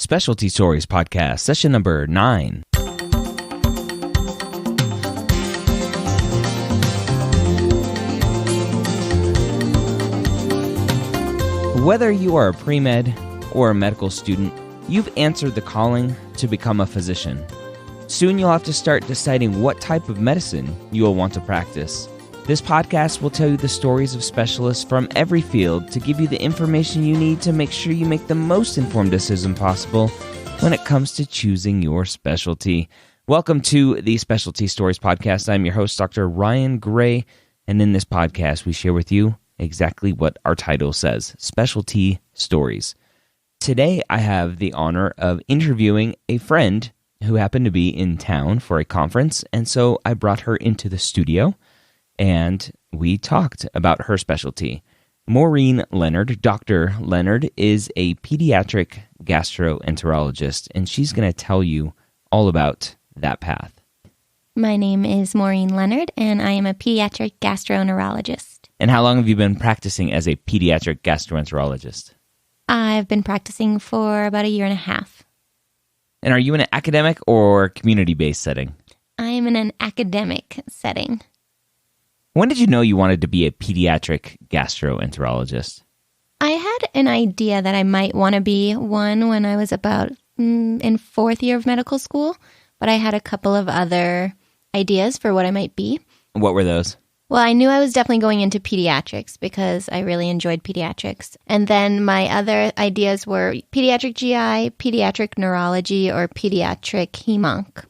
Specialty Stories Podcast, session number 9. Whether you are a pre-med or a medical student, you've answered the calling to become a physician. Soon you'll have to start deciding what type of medicine you will want to practice. This podcast will tell you the stories of specialists from every field to give you the information you need to make sure you make the most informed decision possible when it comes to choosing your specialty. Welcome to the Specialty Stories Podcast. I'm your host, Dr. Ryan Gray, and in this podcast, we share with you exactly what our title says, Specialty Stories. Today, I have the honor of interviewing a friend who happened to be in town for a conference, and so I brought her into the studio, and we talked about her specialty. Maureen Leonard, Dr. Leonard, is a pediatric gastroenterologist, and she's going to tell you all about that path. My name is Maureen Leonard, and I am a pediatric gastroenterologist. And how long have you been practicing as a pediatric gastroenterologist? I've been practicing for about a year and a half. And are you in an academic or community-based setting? I am in an academic setting. When did you know you wanted to be a pediatric gastroenterologist? I had an idea that I might want to be one when I was about in fourth year of medical school, but I had a couple of other ideas for what I might be. What were those? Well, I knew I was definitely going into pediatrics because I really enjoyed pediatrics. And then my other ideas were pediatric GI, pediatric neurology, or pediatric hemonc.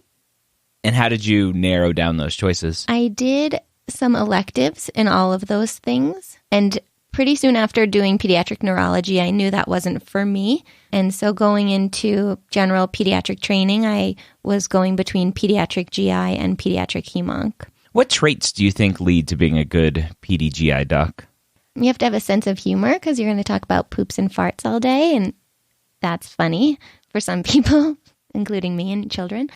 And how did you narrow down those choices? I did some electives in all of those things. And pretty soon after doing pediatric neurology, I knew that wasn't for me. And so going into general pediatric training, I was going between pediatric GI and pediatric hemonc. What traits do you think lead to being a good PDGI doc? You have to have a sense of humor because you're going to talk about poops and farts all day, and that's funny for some people, including me and children.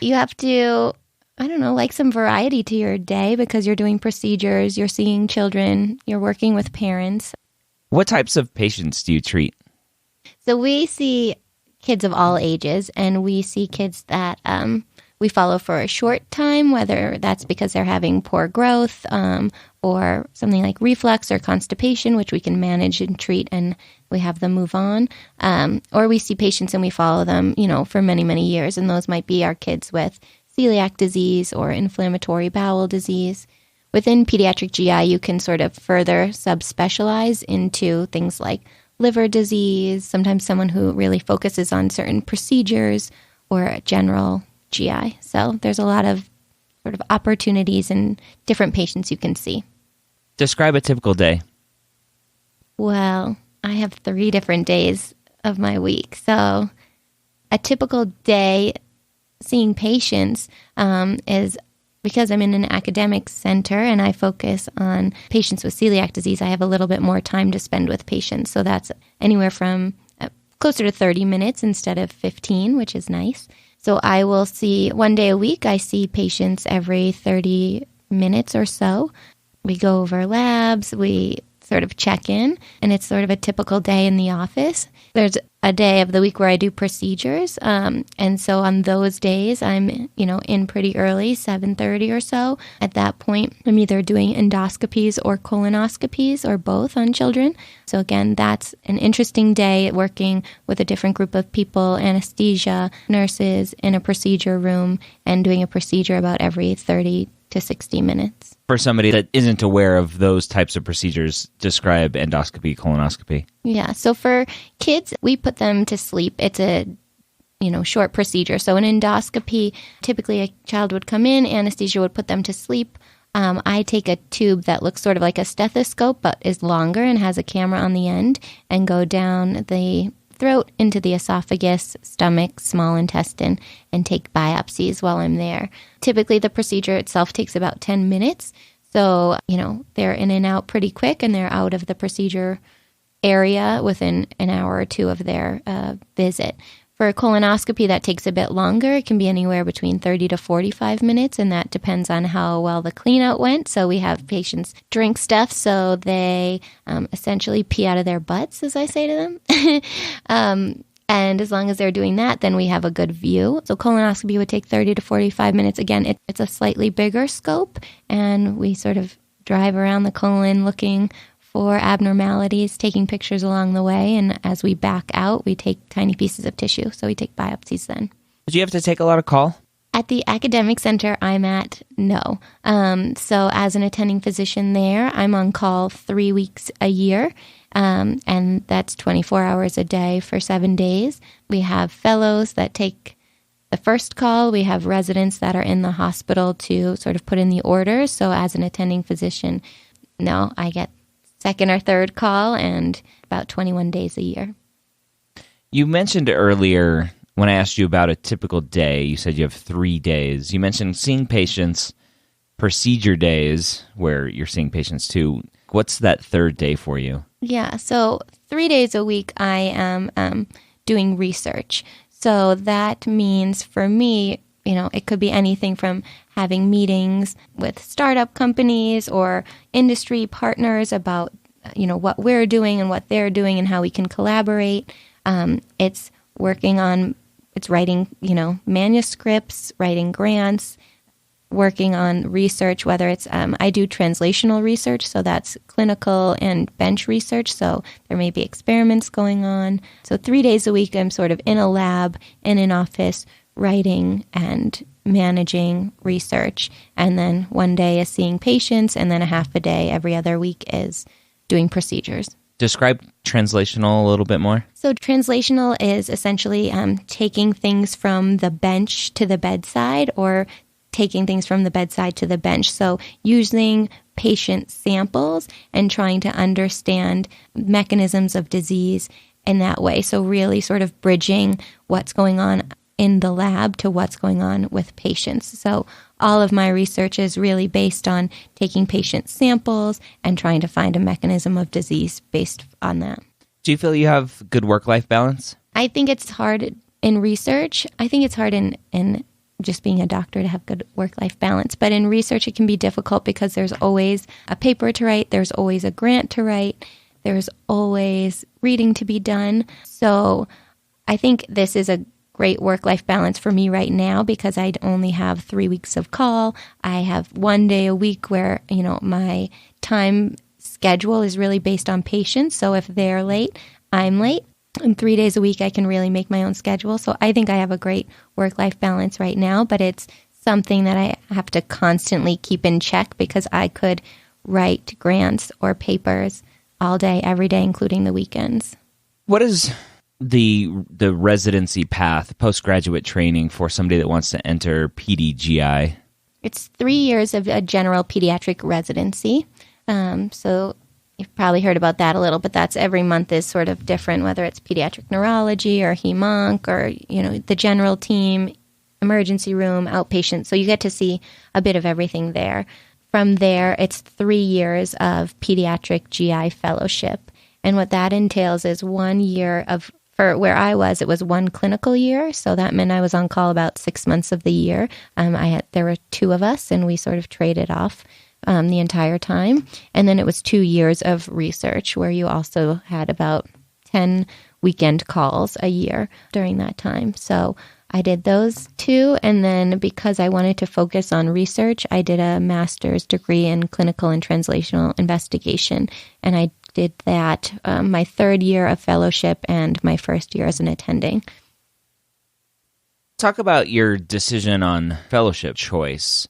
You have to, like some variety to your day because you're doing procedures, you're seeing children, you're working with parents. What types of patients do you treat? So we see kids of all ages, and we see kids that we follow for a short time, whether that's because they're having poor growth or something like reflux or constipation, which we can manage and treat, and we have them move on. Or we see patients and we follow them, for many, many years, and those might be our kids with celiac disease or inflammatory bowel disease. Within pediatric GI, you can sort of further subspecialize into things like liver disease, sometimes someone who really focuses on certain procedures, or general GI. So there's a lot of sort of opportunities and different patients you can see. Describe a typical day. Well, I have 3 different days of my week. So a typical day seeing patients is, because I'm in an academic center and I focus on patients with celiac disease, I have a little bit more time to spend with patients. So that's anywhere from closer to 30 minutes instead of 15, which is nice. So I will see 1 day a week. I see patients every 30 minutes or so. We go over labs. We sort of check in, and it's sort of a typical day in the office. There's a day of the week where I do procedures, and so on those days, I'm, in pretty early, 7:30 or so. At that point, I'm either doing endoscopies or colonoscopies or both on children. So again, that's an interesting day working with a different group of people, anesthesia, nurses, in a procedure room, and doing a procedure about every 30 to 60 minutes. For somebody that isn't aware of those types of procedures, describe endoscopy, colonoscopy. Yeah, so for kids, we put them to sleep. It's a, short procedure. So an endoscopy, typically a child would come in, anesthesia would put them to sleep. I take a tube that looks sort of like a stethoscope, but is longer and has a camera on the end, and go down the throat into the esophagus, stomach, small intestine, and take biopsies while I'm there. Typically, the procedure itself takes about 10 minutes. So, they're in and out pretty quick, and they're out of the procedure area within an hour or two of their visit. For a colonoscopy, that takes a bit longer. It can be anywhere between 30 to 45 minutes, and that depends on how well the clean-out went. So we have patients drink stuff, so they essentially pee out of their butts, as I say to them. And as long as they're doing that, then we have a good view. So colonoscopy would take 30 to 45 minutes. Again, it's a slightly bigger scope, and we sort of drive around the colon looking for abnormalities, taking pictures along the way. And as we back out, we take tiny pieces of tissue. So we take biopsies then. Did you have to take a lot of call? At the academic center I'm at, no. So as an attending physician there, I'm on call 3 weeks a year, and that's 24 hours a day for 7 days. We have fellows that take the first call. We have residents that are in the hospital to sort of put in the orders. So as an attending physician, no, I get second or third call and about 21 days a year. You mentioned earlier, when I asked you about a typical day, you said you have 3 days. You mentioned seeing patients, procedure days, where you're seeing patients too. What's that third day for you? Yeah, so 3 days a week I am doing research. So that means for me, it could be anything from having meetings with startup companies or industry partners about, what we're doing and what they're doing and how we can collaborate. It's writing, manuscripts, writing grants, working on research, whether it's, I do translational research, so that's clinical and bench research, so there may be experiments going on. So 3 days a week, I'm sort of in a lab, in an office, writing and managing research. And then 1 day is seeing patients, and then a half a day every other week is doing procedures. Describe translational a little bit more. So translational is essentially taking things from the bench to the bedside, or taking things from the bedside to the bench. So using patient samples and trying to understand mechanisms of disease in that way. So really sort of bridging what's going on in the lab to what's going on with patients. So all of my research is really based on taking patient samples and trying to find a mechanism of disease based on that. Do you feel you have good work-life balance? I think it's hard in research. I think it's hard in just being a doctor to have good work-life balance. But in research, it can be difficult because there's always a paper to write. There's always a grant to write. There's always reading to be done. So I think this is a great work-life balance for me right now because I only have 3 weeks of call. I have 1 day a week where, my time schedule is really based on patients. So if they're late, I'm late. And 3 days a week, I can really make my own schedule. So I think I have a great work-life balance right now, but it's something that I have to constantly keep in check because I could write grants or papers all day, every day, including the weekends. What is the residency path, postgraduate training for somebody that wants to enter PDGI? It's 3 years of a general pediatric residency. So you've probably heard about that a little, but that's every month is sort of different, whether it's pediatric neurology or hemonc or, the general team, emergency room, outpatient. So you get to see a bit of everything there. From there, it's 3 years of pediatric GI fellowship. And what that entails is 1 year for where I was, it was 1 clinical year. So that meant I was on call about 6 months of the year. There were 2 of us, and we sort of traded off the entire time. And then it was 2 years of research where you also had about 10 weekend calls a year during that time. So I did those 2. And then because I wanted to focus on research, I did a master's degree in clinical and translational investigation. And I did that my 3rd year of fellowship and my 1st year as an attending. Talk about your decision on fellowship choice.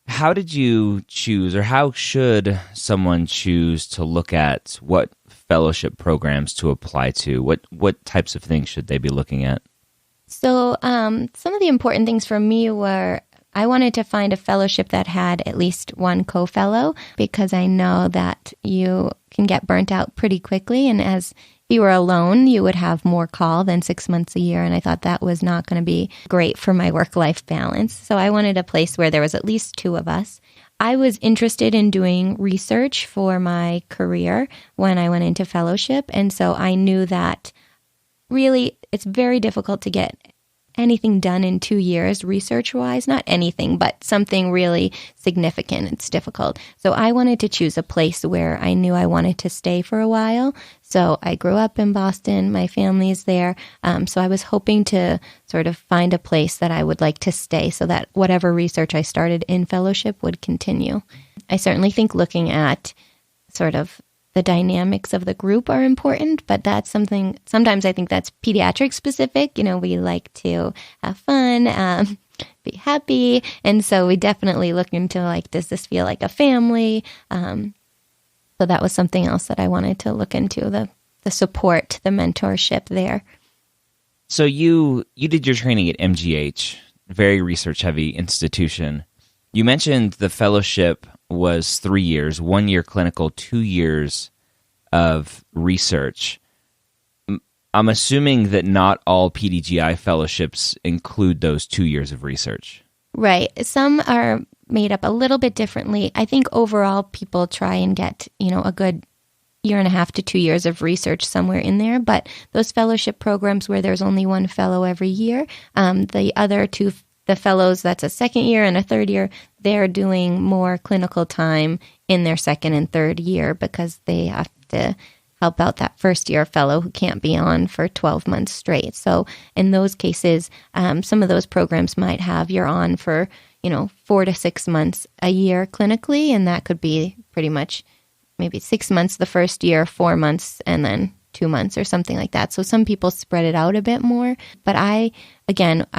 How did you choose, or how should someone choose to look at what fellowship programs to apply to? What types of things should they be looking at? So some of the important things for me were I wanted to find a fellowship that had at least 1 co-fellow because I know that you can get burnt out pretty quickly. And as if you were alone, you would have more call than 6 months a year. And I thought that was not going to be great for my work-life balance. So I wanted a place where there was at least 2 of us. I was interested in doing research for my career when I went into fellowship. And so I knew that really it's very difficult to get anything done in 2 years research-wise. Not anything, but something really significant. It's difficult. So I wanted to choose a place where I knew I wanted to stay for a while. So I grew up in Boston. My family's there. So I was hoping to sort of find a place that I would like to stay so that whatever research I started in fellowship would continue. I certainly think looking at sort of the dynamics of the group are important, but that's something, sometimes I think that's pediatric specific. We like to have fun, be happy. And so we definitely look into does this feel like a family? So that was something else that I wanted to look into, the support, the mentorship there. So you did your training at MGH, very research heavy institution. You mentioned the fellowship was 3 years, 1 year clinical, 2 years of research. I'm assuming that not all PDGI fellowships include those 2 years of research. Right. Some are made up a little bit differently. I think overall people try and get, a good 1.5 to 2 years of research somewhere in there. But those fellowship programs where there's only one fellow every year, the other two, the fellows, that's a second year and a third year, they're doing more clinical time in their second and third year because they have to help out that first year fellow who can't be on for 12 months straight. So in those cases, some of those programs might have you're on for, 4 to 6 months a year clinically, and that could be pretty much maybe 6 months the first year, 4 months, and then 2 months or something like that. So some people spread it out a bit more. But I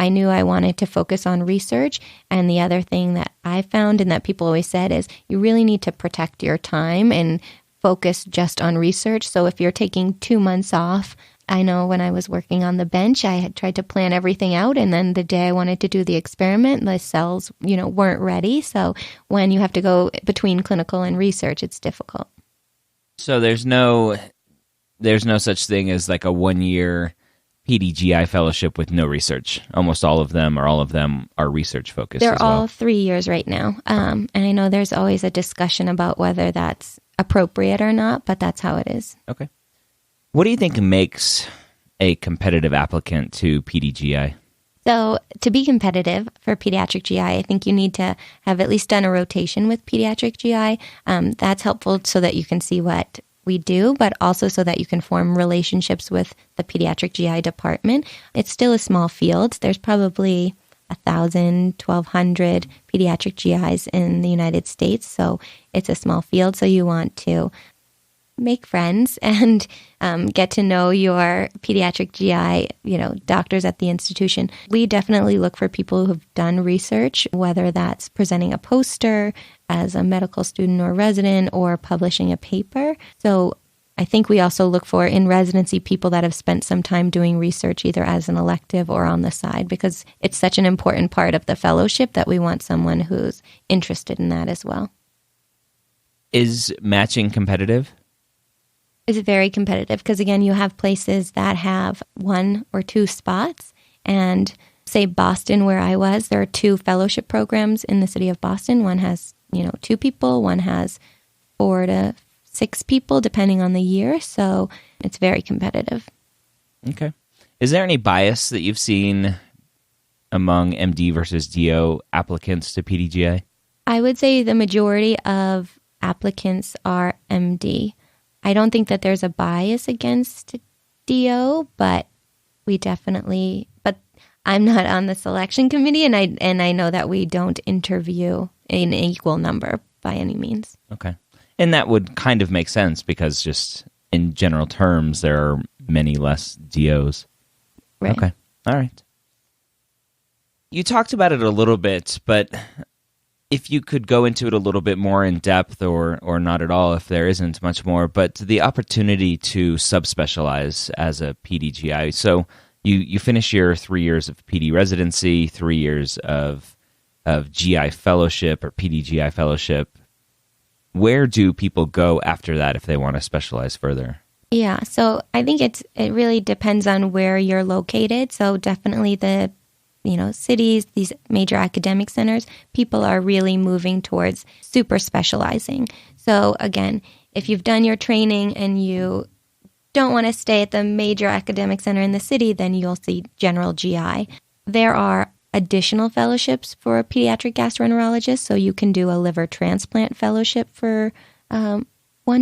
knew I wanted to focus on research. And the other thing that I found and that people always said is you really need to protect your time and focus just on research. So if you're taking 2 months off, I know when I was working on the bench, I had tried to plan everything out. And then the day I wanted to do the experiment, the cells, weren't ready. So when you have to go between clinical and research, it's difficult. So there's no such thing as like a 1 year PDGI fellowship with no research. Almost all of them are research focused. They're all 3 years right now. And I know there's always a discussion about whether that's appropriate or not, but that's how it is. Okay. What do you think makes a competitive applicant to PDGI? So to be competitive for pediatric GI, I think you need to have at least done a rotation with pediatric GI. That's helpful so that you can see what we do, but also so that you can form relationships with the pediatric GI department. It's still a small field. There's probably 1,000, 1,200 pediatric GIs in the United States, so it's a small field. So you want to make friends and get to know your pediatric GI, doctors at the institution. We definitely look for people who've done research, whether that's presenting a poster as a medical student or resident or publishing a paper. So I think we also look for in residency people that have spent some time doing research either as an elective or on the side, because it's such an important part of the fellowship that we want someone who's interested in that as well. Is matching competitive? Is very competitive because, again, you have places that have 1 or 2 spots. And say Boston, where I was, there are 2 fellowship programs in the city of Boston. One has, 2 people. One has 4 to 6 people, depending on the year. So it's very competitive. Okay. Is there any bias that you've seen among MD versus DO applicants to PDGI? I would say the majority of applicants are MD. I don't think that there's a bias against DO, but but I'm not on the selection committee, and I know that we don't interview an equal number by any means. Okay. And that would kind of make sense because just in general terms, there are many less DOs. Right. Okay. All right. You talked about it a little bit, but if you could go into it a little bit more in depth or not at all, if there isn't much more, but the opportunity to subspecialize as a PDGI. So you finish your 3 years of PD residency, 3 years of GI fellowship or PDGI fellowship. Where do people go after that if they want to specialize further? Yeah, so I think it really depends on where you're located. So definitely the cities, these major academic centers, people are really moving towards super specializing. So again, if you've done your training and you don't want to stay at the major academic center in the city, then you'll see general GI. there are additional fellowships for a pediatric gastroenterologist. So you can do a liver transplant fellowship for 1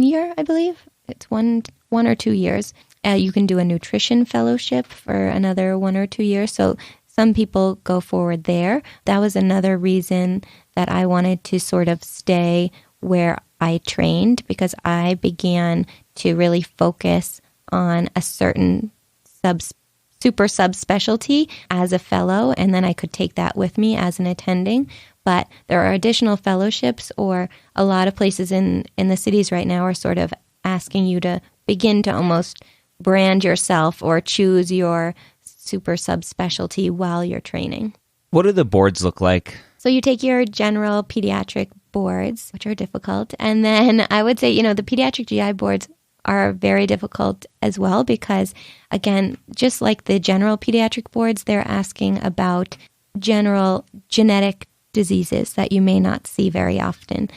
year, I believe. It's one or 2 years. You can do a nutrition fellowship for another 1 or 2 years. So some people go forward there. That was another reason that I wanted to sort of stay where I trained, because I began to really focus on a certain super subspecialty as a fellow, and then I could take that with me as an attending. But there are additional fellowships, or a lot of places in the cities right now are sort of asking you to begin to almost brand yourself or choose your super subspecialty while you're training. What do the boards look like? So you take your general pediatric boards, which are difficult, and then I would say, the pediatric GI boards are very difficult as well because, again, just like the general pediatric boards, they're asking about general genetic diseases that you may not see very often,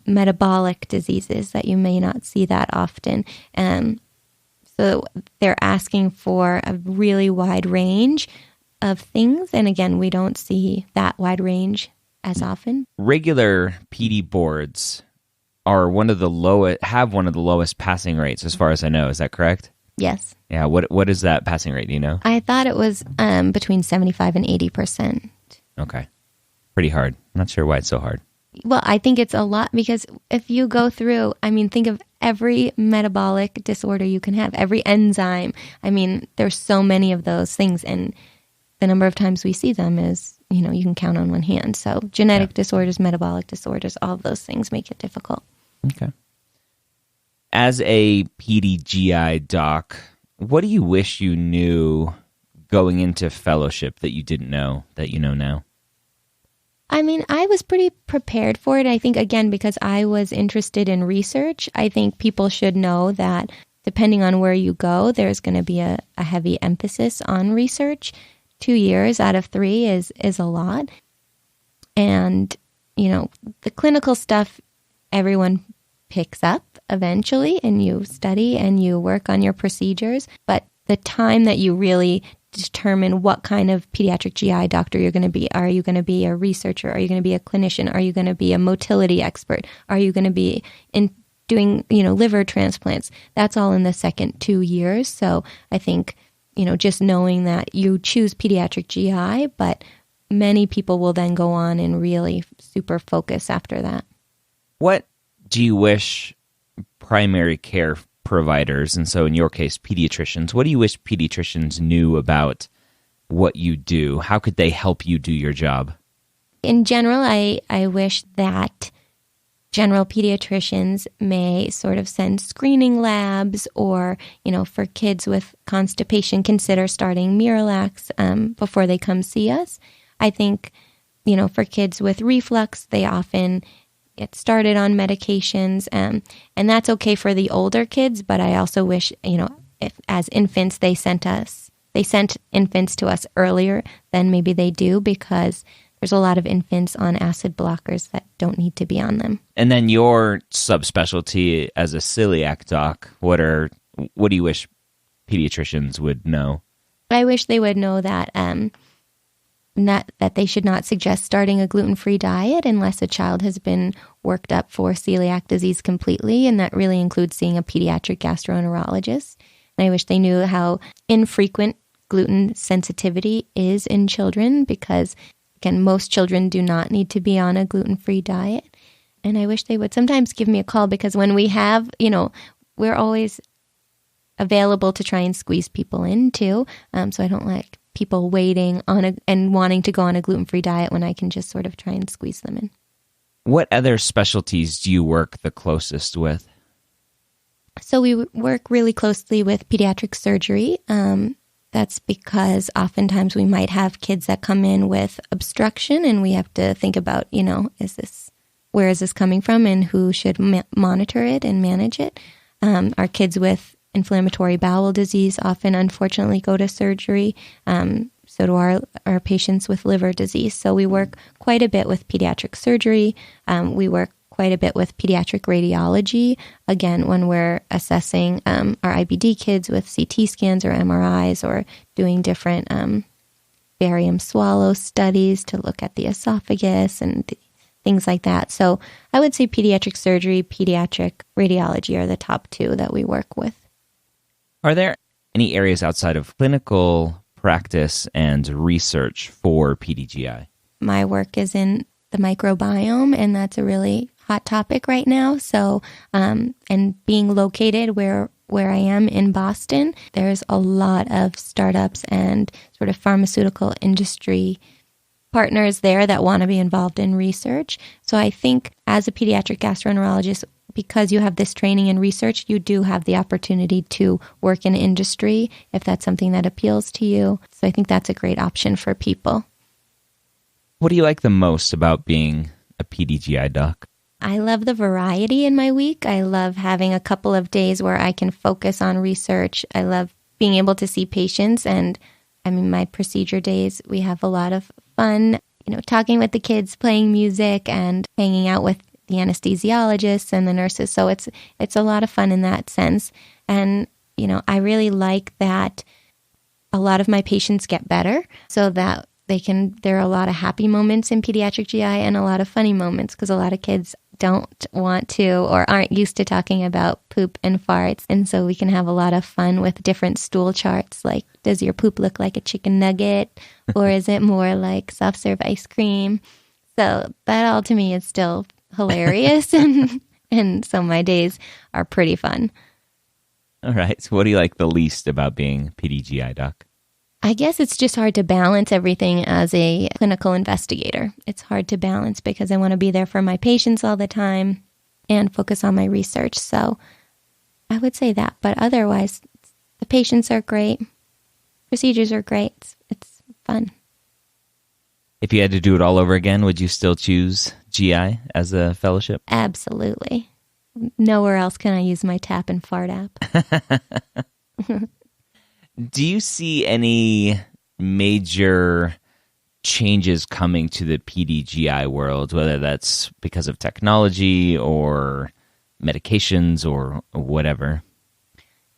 metabolic diseases that you may not see that often. So they're asking for a really wide range of things. And again, we don't see that wide range as often. Regular PD boards are one of the lowest passing rates, as far as I know. Is that correct? Yes. Yeah. What is that passing rate? Do you know? I thought it was between 75 and 80%. Okay. Pretty hard. Not sure why it's so hard. Well, I think it's a lot because if you go through, think of every metabolic disorder you can have, every enzyme. There's so many of those things, and the number of times we see them is, you can count on one hand. So genetic disorders, metabolic disorders, all of those things make it difficult. Okay. As a PDGI doc, what do you wish you knew going into fellowship that you didn't know that you know now? I was pretty prepared for it. I think, again, because I was interested in research, I think people should know that depending on where you go, there's going to be a heavy emphasis on research. 2 years out of 3 is a lot. And, the clinical stuff, everyone picks up eventually, and you study and you work on your procedures. But the time that you really determine what kind of pediatric GI doctor you're going to be. Are you going to be a researcher? Are you going to be a clinician? Are you going to be a motility expert? Are you going to be in doing, liver transplants? That's all in the second 2 years. So I think, just knowing that you choose pediatric GI, but many people will then go on and really super focus after that. What do you wish primary care providers, and so in your case, pediatricians, what do you wish pediatricians knew about what you do? How could they help you do your job? In general, I wish that general pediatricians may sort of send screening labs or, for kids with constipation, consider starting Miralax before they come see us. I think, for kids with reflux, they often get started on medications, and that's okay for the older kids, but I also wish, if as infants they sent infants to us earlier than maybe they do, because there's a lot of infants on acid blockers that don't need to be on them. And then your subspecialty as a celiac doc, what do you wish pediatricians would know? I wish they would know that that they should not suggest starting a gluten-free diet unless a child has been worked up for celiac disease completely, and that really includes seeing a pediatric gastroenterologist. And I wish they knew how infrequent gluten sensitivity is in children because, again, most children do not need to be on a gluten-free diet. And I wish they would sometimes give me a call because when we have, we're always available to try and squeeze people in too. So I don't like people waiting on and wanting to go on a gluten-free diet when I can just sort of try and squeeze them in. What other specialties do you work the closest with? So we work really closely with pediatric surgery. That's because oftentimes we might have kids that come in with obstruction, and we have to think about, where is this coming from and who should monitor it and manage it. Our kids with inflammatory bowel disease often, unfortunately, go to surgery. So do our patients with liver disease. So we work quite a bit with pediatric surgery. We work quite a bit with pediatric radiology, again, when we're assessing our IBD kids with CT scans or MRIs or doing different barium swallow studies to look at the esophagus and things like that. So I would say pediatric surgery, pediatric radiology are the top two that we work with. Are there any areas outside of clinical practice and research for PDGI? My work is in the microbiome, and that's a really hot topic right now. So, and being located where I am in Boston, there's a lot of startups and sort of pharmaceutical industry partners there that want to be involved in research. So I think as a pediatric gastroenterologist, because you have this training in research, you do have the opportunity to work in industry if that's something that appeals to you. So I think that's a great option for people. What do you like the most about being a PDGI doc? I love the variety in my week. I love having a couple of days where I can focus on research. I love being able to see patients. And I mean, my procedure days, we have a lot of fun, talking with the kids, playing music and hanging out with the anesthesiologists and the nurses. So it's a lot of fun in that sense. And, I really like that a lot of my patients get better so that there are a lot of happy moments in pediatric GI and a lot of funny moments because a lot of kids don't want to or aren't used to talking about poop and farts. And so we can have a lot of fun with different stool charts. Like, does your poop look like a chicken nugget or is it more like soft serve ice cream? So that all to me is still hilarious. and so my days are pretty fun. All right. So what do you like the least about being PDGI doc? I guess it's just hard to balance everything as a clinical investigator. It's hard to balance because I want to be there for my patients all the time and focus on my research. So I would say that. But otherwise, the patients are great. Procedures are great. It's fun. If you had to do it all over again, would you still choose GI as a fellowship? Absolutely. Nowhere else can I use my tap and fart app. Do you see any major changes coming to the PDGI world, whether that's because of technology or medications or whatever?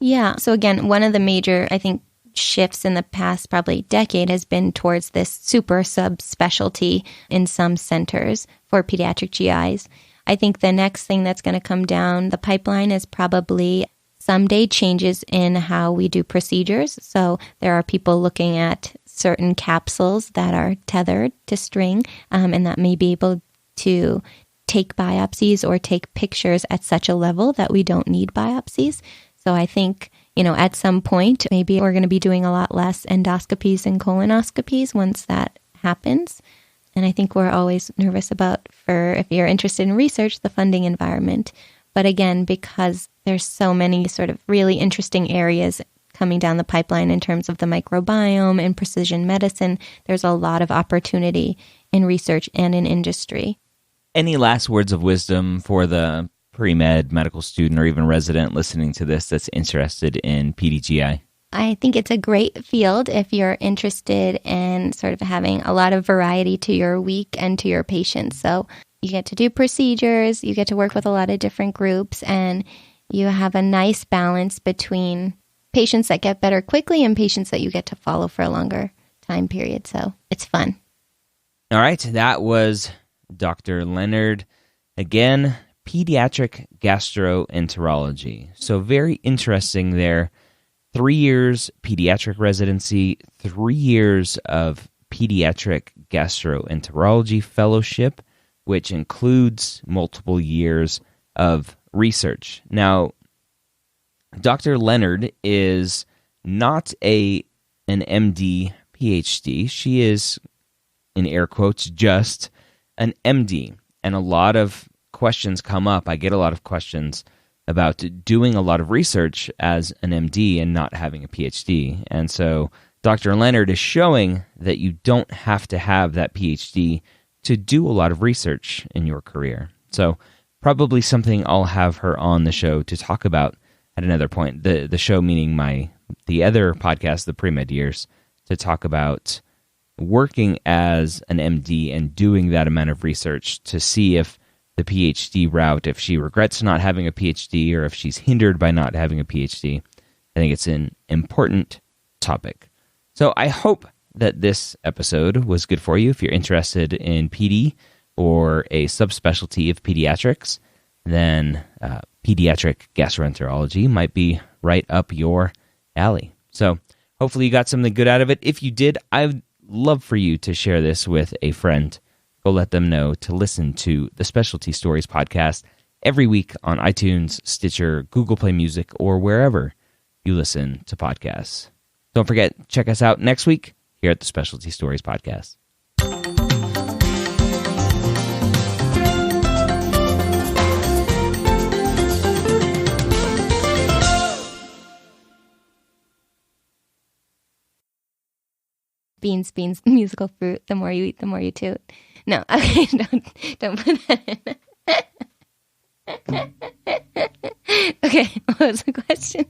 Yeah. So again, one of the major, I think, shifts in the past probably decade has been towards this super subspecialty in some centers for pediatric GIs. I think the next thing that's going to come down the pipeline is probably someday changes in how we do procedures. So there are people looking at certain capsules that are tethered to string, and that may be able to take biopsies or take pictures at such a level that we don't need biopsies. So I think, at some point, maybe we're going to be doing a lot less endoscopies and colonoscopies once that happens. And I think we're always nervous about, if you're interested in research, the funding environment. But again, because there's so many sort of really interesting areas coming down the pipeline in terms of the microbiome and precision medicine, there's a lot of opportunity in research and in industry. Any last words of wisdom for the pre-med medical student or even resident listening to this that's interested in PDGI? I think it's a great field if you're interested in sort of having a lot of variety to your week and to your patients. So you get to do procedures, you get to work with a lot of different groups, and you have a nice balance between patients that get better quickly and patients that you get to follow for a longer time period. So it's fun. All right. That was Dr. Leonard. Again, Pediatric Gastroenterology. So very interesting there. 3 years pediatric residency, 3 years of Pediatric Gastroenterology fellowship, which includes multiple years of research. Now, Dr. Leonard is not an MD, PhD. She is, in air quotes, just an MD. And a lot of questions come up. I get a lot of questions about doing a lot of research as an MD and not having a PhD. And so Dr. Leonard is showing that you don't have to have that PhD to do a lot of research in your career. So probably something I'll have her on the show to talk about at another point. The show meaning the other podcast, the Pre-Med Years, to talk about working as an MD and doing that amount of research to see if the PhD route, if she regrets not having a PhD or if she's hindered by not having a PhD. I think it's an important topic. So I hope that this episode was good for you. If you're interested in PD or a subspecialty of pediatrics, then Pediatric Gastroenterology might be right up your alley. So hopefully you got something good out of it. If you did, I'd love for you to share this with a friend. Go let them know to listen to the Specialty Stories podcast every week on iTunes, Stitcher, Google Play Music, or wherever you listen to podcasts. Don't forget, check us out next week here at the Specialty Stories podcast. Beans, beans, musical fruit. The more you eat, the more you toot. No, okay, don't put that in. Okay, what was the question?